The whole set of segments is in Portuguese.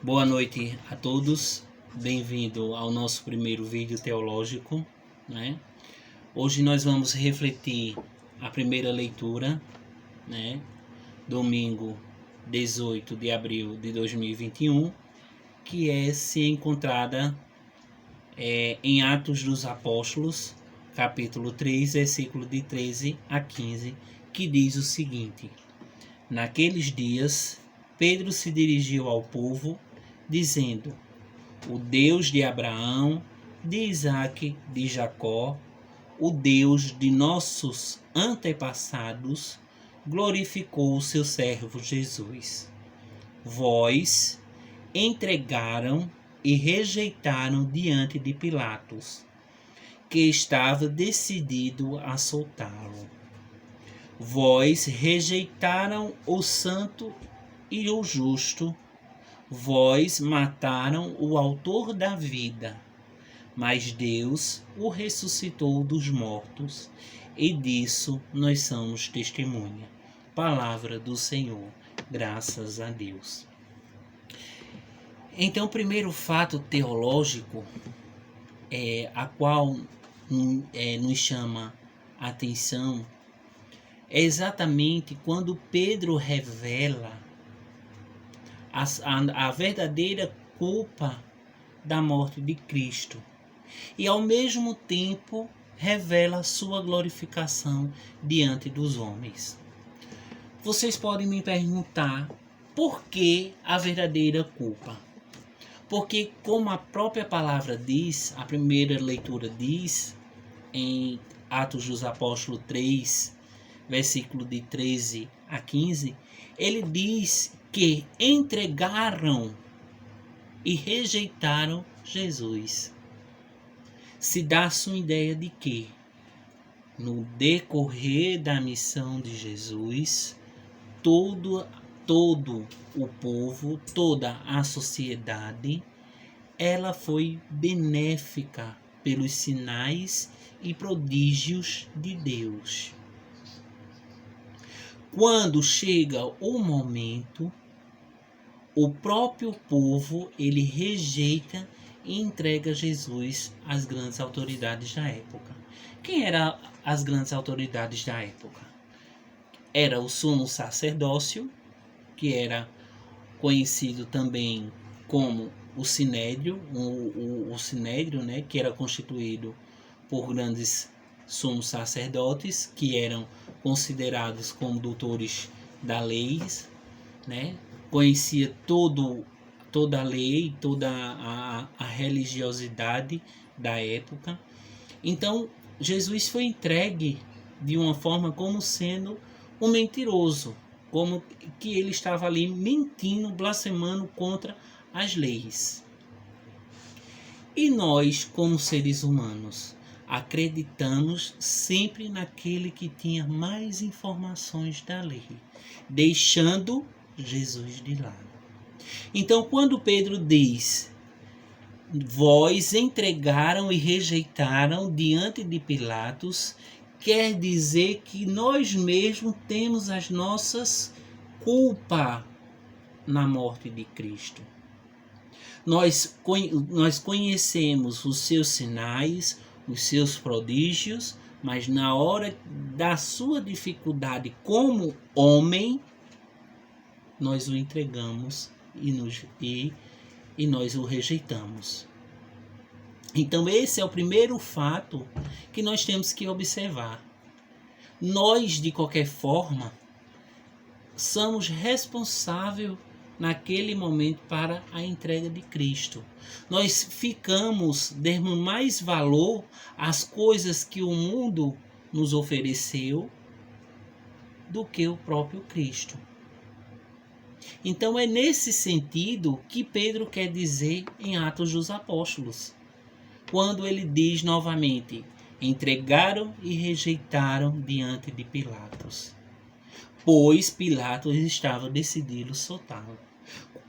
Boa noite a todos, bem-vindo ao nosso primeiro vídeo teológico, né? Hoje nós vamos refletir a primeira leitura, né? Domingo 18 de abril de 2021, que se encontrada em Atos dos Apóstolos, capítulo 3, versículo de 13 a 15, que diz o seguinte: Naqueles dias, Pedro se dirigiu ao povo, dizendo: O Deus de Abraão, de Isaque, de Jacó, o Deus de nossos antepassados, glorificou o seu servo Jesus. Vós entregaram e rejeitaram diante de Pilatos, que estava decidido a soltá-lo. Vós rejeitaram o santo e o justo, vós mataram o autor da vida, mas Deus o ressuscitou dos mortos, e disso nós somos testemunha. Palavra do Senhor, graças a Deus. Então, o primeiro fato teológico a qual nos chama a atenção é exatamente quando Pedro revela a verdadeira culpa da morte de Cristo e ao mesmo tempo revela a sua glorificação diante dos homens. Vocês podem me perguntar por que a verdadeira culpa? Porque, como a própria palavra diz, a primeira leitura diz em Atos dos Apóstolos 3, versículo de 13 a 15, ele diz que entregaram e rejeitaram Jesus. Se dá-se uma ideia de que, no decorrer da missão de Jesus, todo o povo, toda a sociedade, ela foi benéfica pelos sinais e prodígios de Deus. Quando chega o momento, o próprio povo ele rejeita e entrega Jesus às grandes autoridades da época. Quem eram as grandes autoridades da época? Era o sumo sacerdócio, que era conhecido também como o Sinédrio, o Sinédrio, né, que era constituído por grandes sumos sacerdotes, que eram considerados como doutores da lei, né? Conhecia toda a lei, toda a religiosidade da época. Então, Jesus foi entregue de uma forma como sendo um mentiroso, como que ele estava ali mentindo, blasfemando contra as leis. E nós, como seres humanos, acreditamos sempre naquele que tinha mais informações da lei, deixando Jesus de lado. Então, quando Pedro diz: vós entregaram e rejeitaram diante de Pilatos, quer dizer que nós mesmos temos as nossas culpas na morte de Cristo. Nós conhecemos os seus sinais, os seus prodígios, mas na hora da sua dificuldade como homem, nós o entregamos e nós o rejeitamos. Então esse é o primeiro fato que nós temos que observar. Nós, de qualquer forma, somos responsáveis naquele momento para a entrega de Cristo. Nós demos mais valor às coisas que o mundo nos ofereceu do que o próprio Cristo. Então é nesse sentido que Pedro quer dizer em Atos dos Apóstolos, quando ele diz novamente: entregaram e rejeitaram diante de Pilatos, pois Pilatos estava decidido a soltá-lo.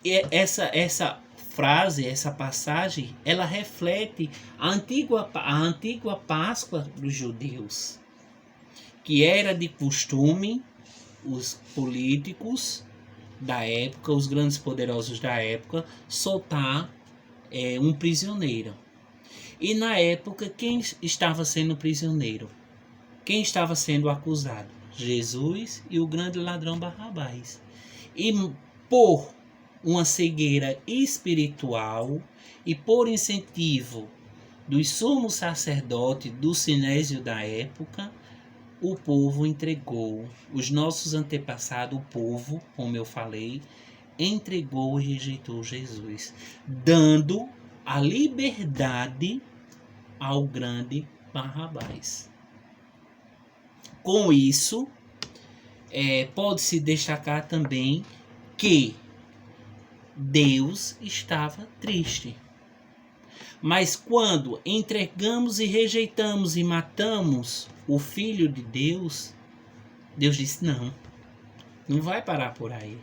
E essa frase, essa passagem, ela reflete a antiga Páscoa dos judeus, que era de costume os políticos da época, os grandes poderosos da época, soltar um prisioneiro. E na época, quem estava sendo prisioneiro? Quem estava sendo acusado? Jesus e o grande ladrão Barrabás. E por uma cegueira espiritual e por incentivo dos sumos sacerdotes do Sinésio da época, o povo entregou, os nossos antepassados, o povo, como eu falei, entregou e rejeitou Jesus, dando a liberdade ao grande Barrabás. Com isso, pode-se destacar também que Deus estava triste. Mas quando entregamos e rejeitamos e matamos o Filho de Deus, Deus disse não vai parar por aí.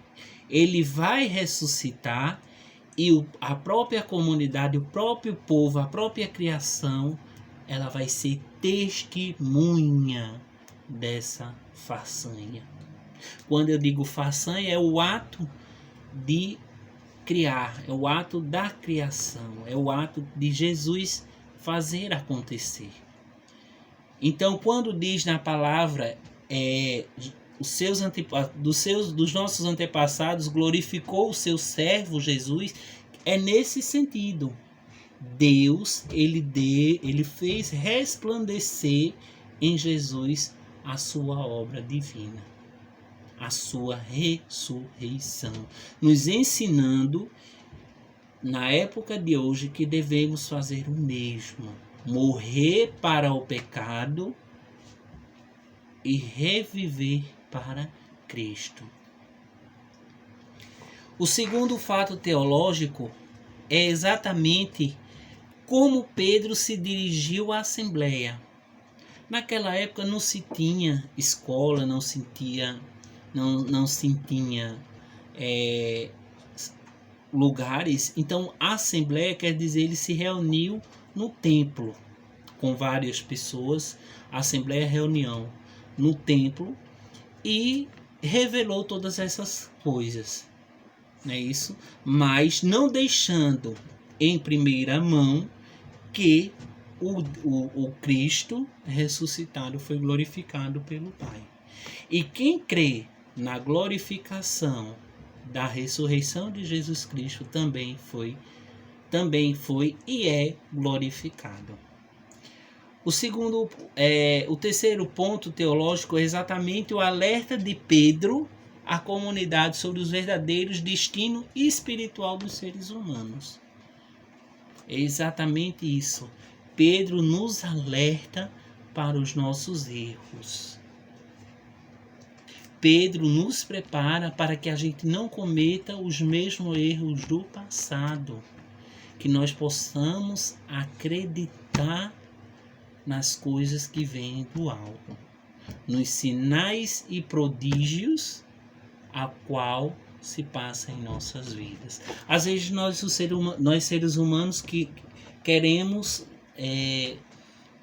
Ele vai ressuscitar e a própria comunidade, o próprio povo, a própria criação, ela vai ser testemunha dessa façanha. Quando eu digo façanha, é o ato de criar, é o ato da criação, é o ato de Jesus fazer acontecer. Então, quando diz na palavra, dos nossos antepassados glorificou o seu servo Jesus, é nesse sentido. Deus, ele fez resplandecer em Jesus a sua obra divina, a sua ressurreição, nos ensinando na época de hoje que devemos fazer o mesmo, morrer para o pecado e reviver para Cristo. O segundo fato teológico é exatamente como Pedro se dirigiu à Assembleia. Naquela época não se tinha escola, não se tinha lugares. Então, a Assembleia quer dizer, ele se reuniu no templo com várias pessoas. A Assembleia é reunião no templo e revelou todas essas coisas. Não é isso? Mas não deixando em primeira mão que o Cristo ressuscitado foi glorificado pelo Pai. E quem crê na glorificação da ressurreição de Jesus Cristo também foi e é glorificado. O terceiro ponto teológico é exatamente o alerta de Pedro à comunidade sobre os verdadeiros destinos espiritual dos seres humanos. É exatamente isso. Pedro nos alerta para os nossos erros. Pedro nos prepara para que a gente não cometa os mesmos erros do passado. Que nós possamos acreditar nas coisas que vêm do alto, nos sinais e prodígios a qual se passa em nossas vidas. Às vezes nós seres humanos que queremos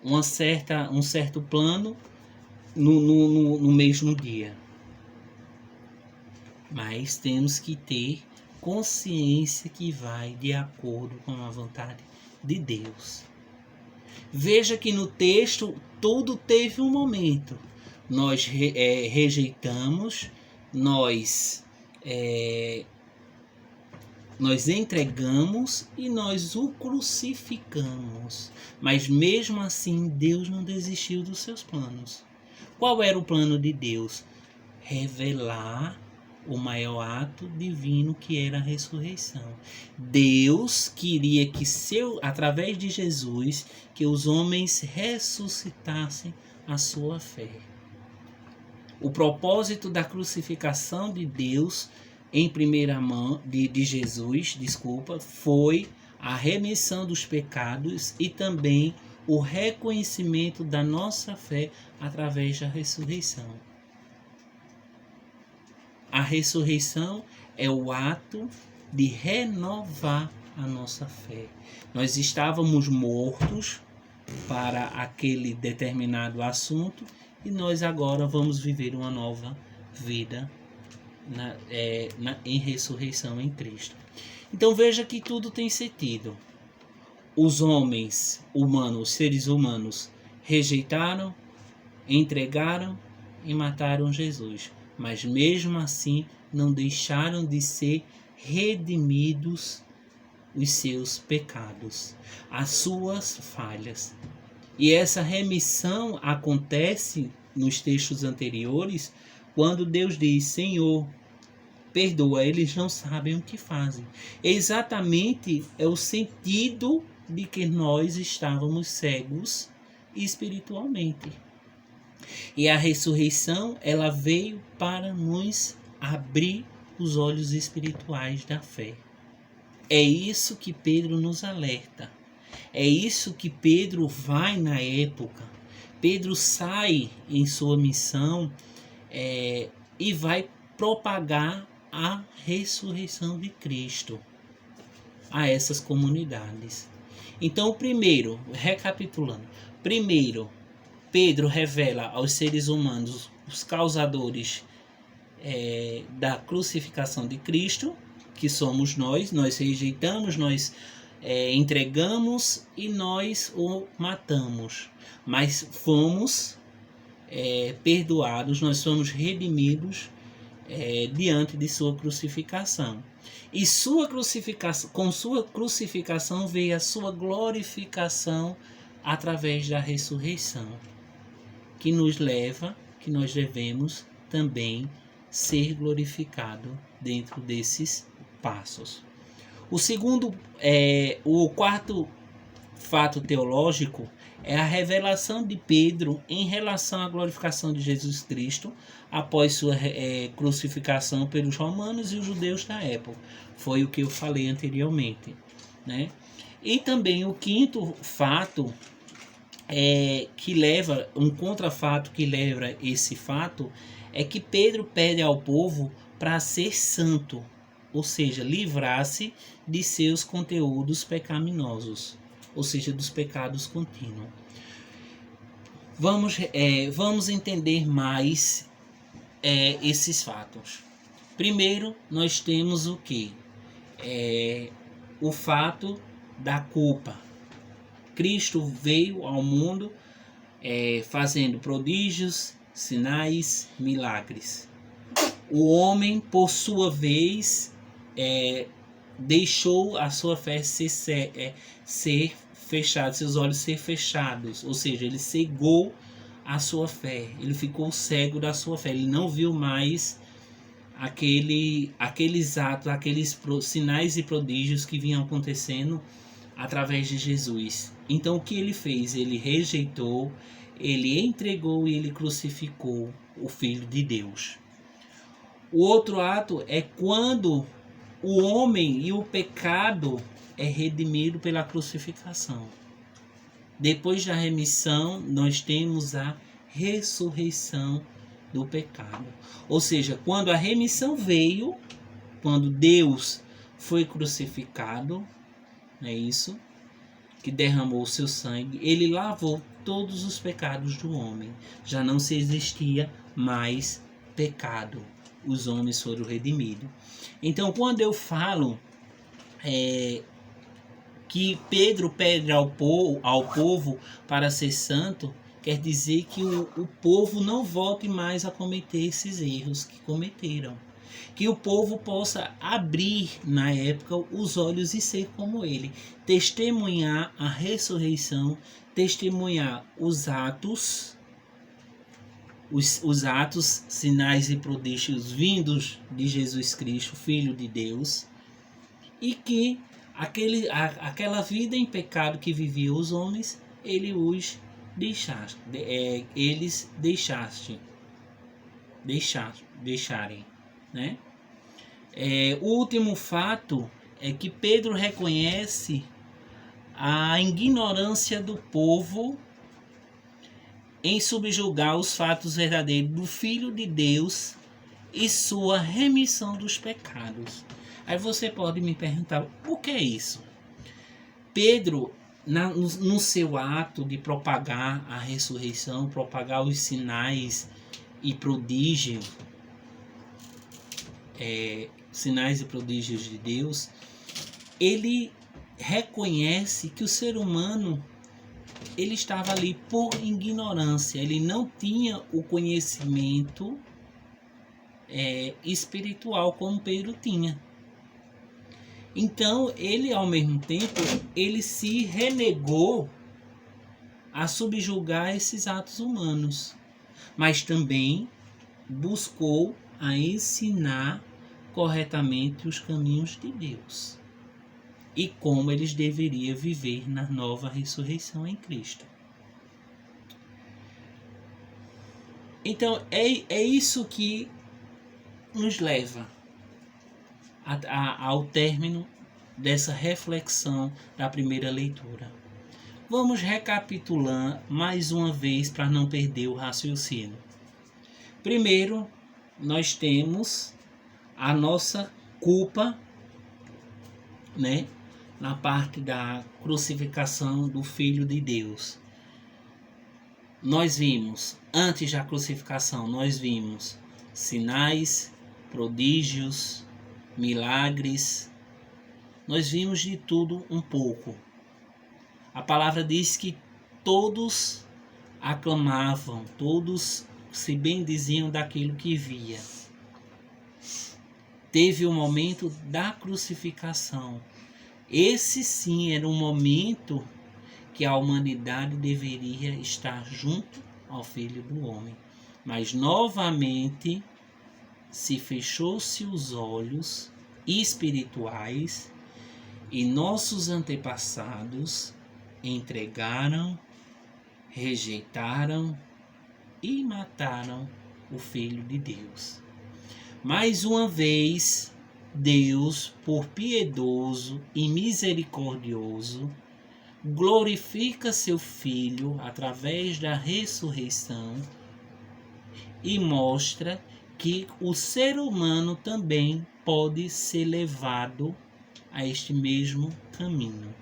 um certo plano no mesmo dia. Mas temos que ter consciência que vai de acordo com a vontade de Deus. Veja que no texto tudo teve um momento. Nós rejeitamos, nós entregamos e nós o crucificamos. Mas mesmo assim, Deus não desistiu dos seus planos. Qual era o plano de Deus? Revelar o maior ato divino, que era a ressurreição. Deus queria que através de Jesus, que os homens ressuscitassem a sua fé. O propósito da crucificação de Deus em primeira mão de Jesus, foi a remissão dos pecados e também o reconhecimento da nossa fé através da ressurreição. A ressurreição é o ato de renovar a nossa fé. Nós estávamos mortos para aquele determinado assunto e nós agora vamos viver uma nova vida em ressurreição em Cristo. Então veja que tudo tem sentido. Os homens humanos, os seres humanos, rejeitaram, entregaram e mataram Jesus. Mas mesmo assim não deixaram de ser redimidos os seus pecados, as suas falhas. E essa remissão acontece nos textos anteriores, quando Deus diz: Senhor, perdoa, eles não sabem o que fazem. Exatamente é o sentido de que nós estávamos cegos espiritualmente. E a ressurreição, ela veio para nos abrir os olhos espirituais da fé. É isso que Pedro nos alerta. É isso que Pedro vai na época. Pedro sai em sua missão e vai propagar a ressurreição de Cristo a essas comunidades. Então, primeiro, recapitulando, Pedro revela aos seres humanos os causadores da crucificação de Cristo, que somos nós rejeitamos, nós entregamos e nós o matamos. Mas fomos perdoados, nós somos redimidos diante de sua crucificação. E com sua crucificação veio a sua glorificação através da ressurreição, que nos leva, que nós devemos também ser glorificado dentro desses passos. O quarto fato teológico é a revelação de Pedro em relação à glorificação de Jesus Cristo após sua crucificação pelos romanos e os judeus da época. Foi o que eu falei anteriormente, né? E também o quinto fato um contrafato que leva esse fato é que Pedro pede ao povo para ser santo, ou seja, livrar-se de seus conteúdos pecaminosos, ou seja, dos pecados contínuos. Vamos entender mais esses fatos. Primeiro, nós temos o que? O fato da culpa. Cristo veio ao mundo fazendo prodígios, sinais, milagres. O homem, por sua vez, deixou a sua fé ser fechada, seus olhos ser fechados, ou seja, ele cegou a sua fé, ele ficou cego da sua fé, ele não viu mais aqueles atos, aqueles sinais e prodígios que vinham acontecendo através de Jesus. Então o que ele fez? Ele rejeitou, ele entregou e ele crucificou o Filho de Deus. O outro ato é quando o homem e o pecado é redimido pela crucificação. Depois da remissão, nós temos a ressurreição do pecado. Ou seja, quando a remissão veio, quando Deus foi crucificado, é isso, que derramou o seu sangue, ele lavou todos os pecados do homem. Já não se existia mais pecado. Os homens foram redimidos. Então, quando eu falo que Pedro pede ao povo para ser santo, quer dizer que o povo não volte mais a cometer esses erros que cometeram. Que o povo possa abrir, na época, os olhos e ser como ele. Testemunhar a ressurreição, testemunhar os atos, sinais e prodígios vindos de Jesus Cristo, Filho de Deus, e que aquela vida em pecado que viviam os homens, eles deixarem, né? O último fato é que Pedro reconhece a ignorância do povo em subjugar os fatos verdadeiros do Filho de Deus e sua remissão dos pecados. Aí você pode me perguntar, por que isso? Pedro, no seu ato de propagar a ressurreição, propagar os sinais e prodígios, Sinais e Prodígios de Deus, ele reconhece que o ser humano ele estava ali por ignorância, ele não tinha o conhecimento espiritual como Pedro tinha. Então ele, ao mesmo tempo, ele se renegou a subjugar esses atos humanos, mas também buscou a ensinar corretamente os caminhos de Deus e como eles deveriam viver na nova ressurreição em Cristo. Então é isso que nos leva ao término dessa reflexão da primeira leitura. Vamos recapitular mais uma vez para não perder o raciocínio. Primeiro, nós temos a nossa culpa, né, na parte da crucificação do Filho de Deus. Nós vimos, antes da crucificação, nós vimos sinais, prodígios, milagres, nós vimos de tudo um pouco. A palavra diz que todos aclamavam, todos se bendiziam daquilo que via. Teve o momento da crucificação. Esse sim era um momento que a humanidade deveria estar junto ao Filho do Homem. Mas novamente se fechou-se os olhos espirituais e nossos antepassados entregaram, rejeitaram e mataram o Filho de Deus. Mais uma vez, Deus, por piedoso e misericordioso, glorifica seu Filho através da ressurreição e mostra que o ser humano também pode ser levado a este mesmo caminho.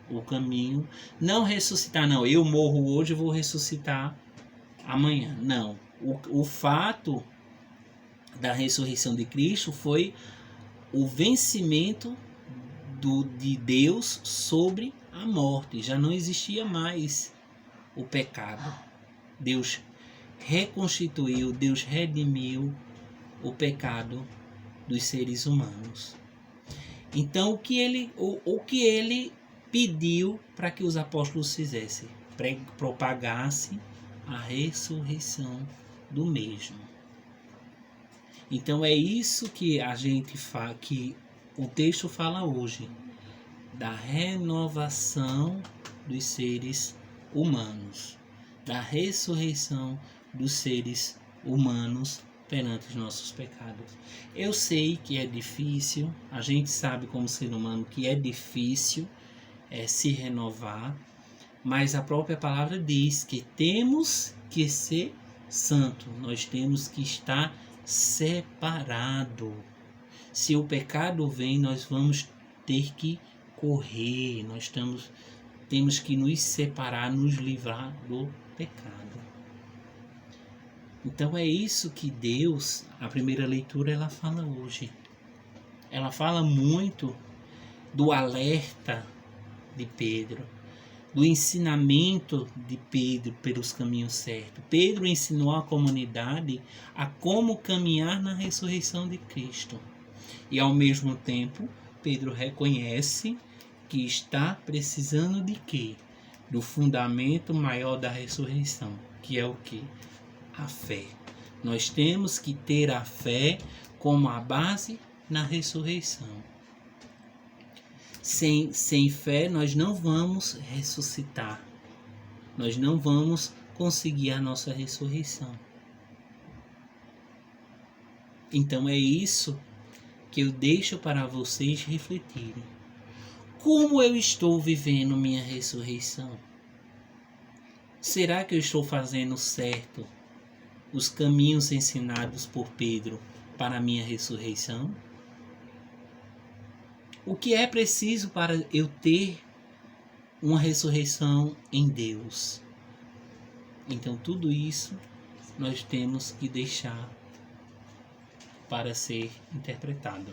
O caminho, não ressuscitar, não, eu morro hoje e vou ressuscitar amanhã. Não, o fato da ressurreição de Cristo foi o vencimento de Deus sobre a morte. Já não existia mais o pecado. Deus reconstituiu, Deus redimiu o pecado dos seres humanos. Então, o que ele pediu para que os apóstolos fizessem? Propagasse a ressurreição do mesmo. Então, é isso que a gente fala, que o texto fala hoje, da renovação dos seres humanos, da ressurreição dos seres humanos perante os nossos pecados. Eu sei que é difícil, a gente sabe como ser humano que é difícil se renovar, mas a própria palavra diz que temos que ser santo, nós temos que estar separado. Se o pecado vem, nós vamos ter que correr, temos que nos separar, nos livrar do pecado. Então é isso que Deus, a primeira leitura, ela fala hoje. Ela fala muito do alerta de Pedro, do ensinamento de Pedro pelos caminhos certos. Pedro ensinou a comunidade a como caminhar na ressurreição de Cristo. E ao mesmo tempo, Pedro reconhece que está precisando de quê? Do fundamento maior da ressurreição, que é o quê? A fé. Nós temos que ter a fé como a base na ressurreição. Sem fé, nós não vamos ressuscitar. Nós não vamos conseguir a nossa ressurreição. Então é isso que eu deixo para vocês refletirem. Como eu estou vivendo minha ressurreição? Será que eu estou fazendo certo os caminhos ensinados por Pedro para a minha ressurreição? O que é preciso para eu ter uma ressurreição em Deus? Então tudo isso nós temos que deixar para ser interpretado.